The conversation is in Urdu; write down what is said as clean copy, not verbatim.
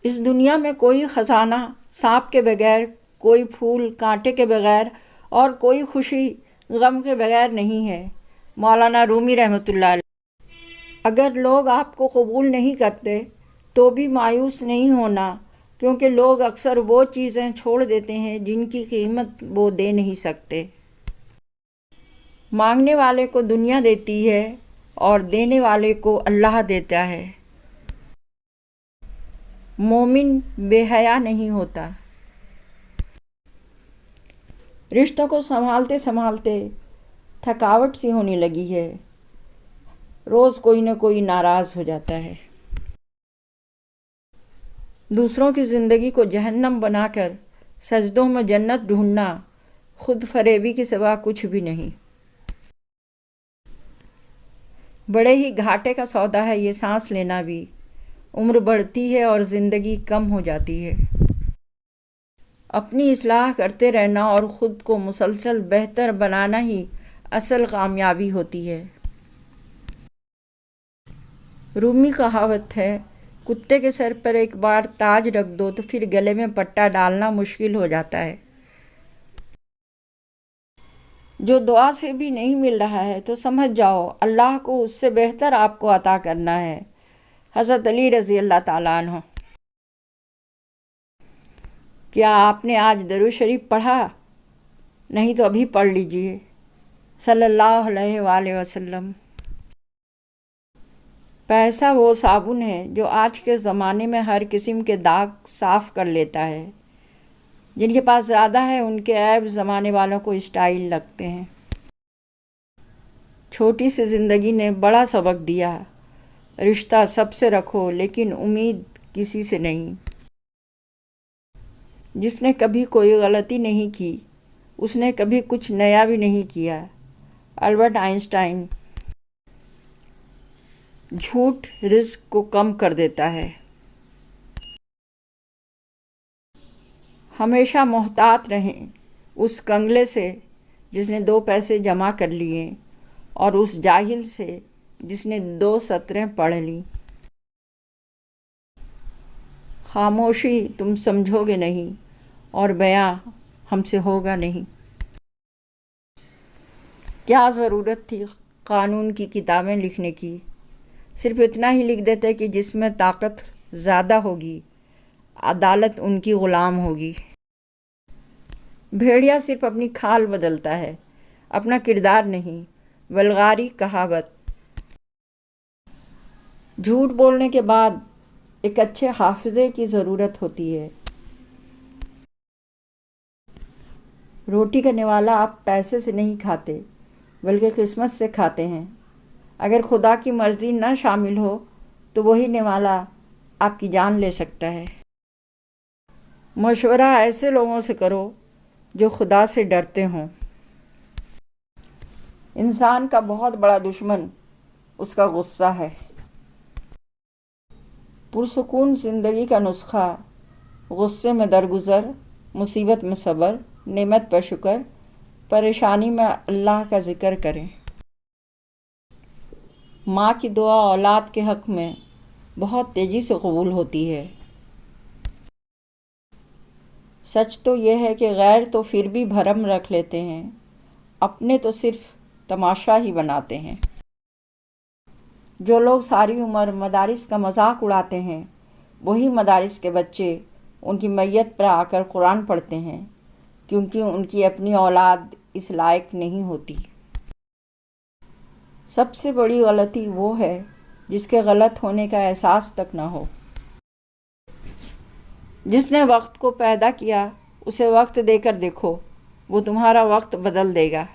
اس دنیا میں کوئی خزانہ سانپ کے بغیر، کوئی پھول کانٹے کے بغیر اور کوئی خوشی غم کے بغیر نہیں ہے۔ مولانا رومی رحمۃ اللہ علیہ۔ اگر لوگ آپ کو قبول نہیں کرتے تو بھی مایوس نہیں ہونا، کیونکہ لوگ اکثر وہ چیزیں چھوڑ دیتے ہیں جن کی قیمت وہ دے نہیں سکتے۔ مانگنے والے کو دنیا دیتی ہے اور دینے والے کو اللہ دیتا ہے۔ مومن بے حیا نہیں ہوتا۔ رشتوں کو سنبھالتے سنبھالتے تھکاوٹ سی ہونے لگی ہے۔ روز کوئی نہ کوئی ناراض ہو جاتا ہے۔ دوسروں کی زندگی کو جہنم بنا کر سجدوں میں جنت ڈھونڈنا خود فریبی کے سوا کچھ بھی نہیں۔ بڑے ہی گھاٹے کا سودا ہے یہ سانس لینا بھی۔ عمر بڑھتی ہے اور زندگی کم ہو جاتی ہے۔ اپنی اصلاح کرتے رہنا اور خود کو مسلسل بہتر بنانا ہی اصل کامیابی ہوتی ہے۔ رومی کہاوت ہے، کتے کے سر پر ایک بار تاج رکھ دو تو پھر گلے میں پٹا ڈالنا مشکل ہو جاتا ہے۔ جو دعا سے بھی نہیں مل رہا ہے تو سمجھ جاؤ اللہ کو اس سے بہتر آپ کو عطا کرنا ہے۔ حضرت علی رضی اللہ تعالیٰ عنہ۔ کیا آپ نے آج درود شریف پڑھا؟ نہیں تو ابھی پڑھ لیجئے۔ صلی اللہ علیہ وآلہ وسلم۔ پیسہ وہ صابن ہے جو آج کے زمانے میں ہر قسم کے داغ صاف کر لیتا ہے۔ جن کے پاس زیادہ ہے ان کے عیب زمانے والوں کو اسٹائل لگتے ہیں۔ چھوٹی سی زندگی نے بڑا سبق دیا، رشتہ سب سے رکھو لیکن امید کسی سے نہیں۔ جس نے کبھی کوئی غلطی نہیں کی اس نے کبھی کچھ نیا بھی نہیں کیا۔ Albert Einstein. جھوٹ رزق کو کم کر دیتا ہے۔ ہمیشہ محتاط رہیں اس کنگلے سے جس نے 2 پیسے جمع کر لیے اور اس جاہل سے جس نے 2 سطریں پڑھ لیں۔ خاموشی تم سمجھو گے نہیں اور بیاں ہم سے ہوگا نہیں۔ کیا ضرورت تھی قانون کی کتابیں لکھنے کی؟ صرف اتنا ہی لکھ دیتے کہ جس میں طاقت زیادہ ہوگی عدالت ان کی غلام ہوگی۔ بھیڑیا صرف اپنی کھال بدلتا ہے، اپنا کردار نہیں۔ بلغاری کہاوت۔ جھوٹ بولنے کے بعد ایک اچھے حافظے کی ضرورت ہوتی ہے۔ روٹی کا نوالا آپ پیسے سے نہیں کھاتے بلکہ قسمت سے کھاتے ہیں۔ اگر خدا کی مرضی نہ شامل ہو تو وہی نوالا آپ کی جان لے سکتا ہے۔ مشورہ ایسے لوگوں سے کرو جو خدا سے ڈرتے ہوں۔ انسان کا بہت بڑا دشمن اس کا غصہ ہے۔ پرسکون زندگی کا نسخہ: غصے میں درگزر، مصیبت میں صبر، نعمت پر شکر، پریشانی میں اللہ کا ذکر کریں۔ ماں کی دعا اولاد کے حق میں بہت تیزی سے قبول ہوتی ہے۔ سچ تو یہ ہے کہ غیر تو پھر بھی بھرم رکھ لیتے ہیں، اپنے تو صرف تماشا ہی بناتے ہیں۔ جو لوگ ساری عمر مدارس کا مذاق اڑاتے ہیں وہی مدارس کے بچے ان کی میت پر آ کر قرآن پڑھتے ہیں، کیونکہ ان کی اپنی اولاد اس لائق نہیں ہوتی۔ سب سے بڑی غلطی وہ ہے جس کے غلط ہونے کا احساس تک نہ ہو۔ جس نے وقت کو پیدا کیا اسے وقت دے کر دیکھو، وہ تمہارا وقت بدل دے گا۔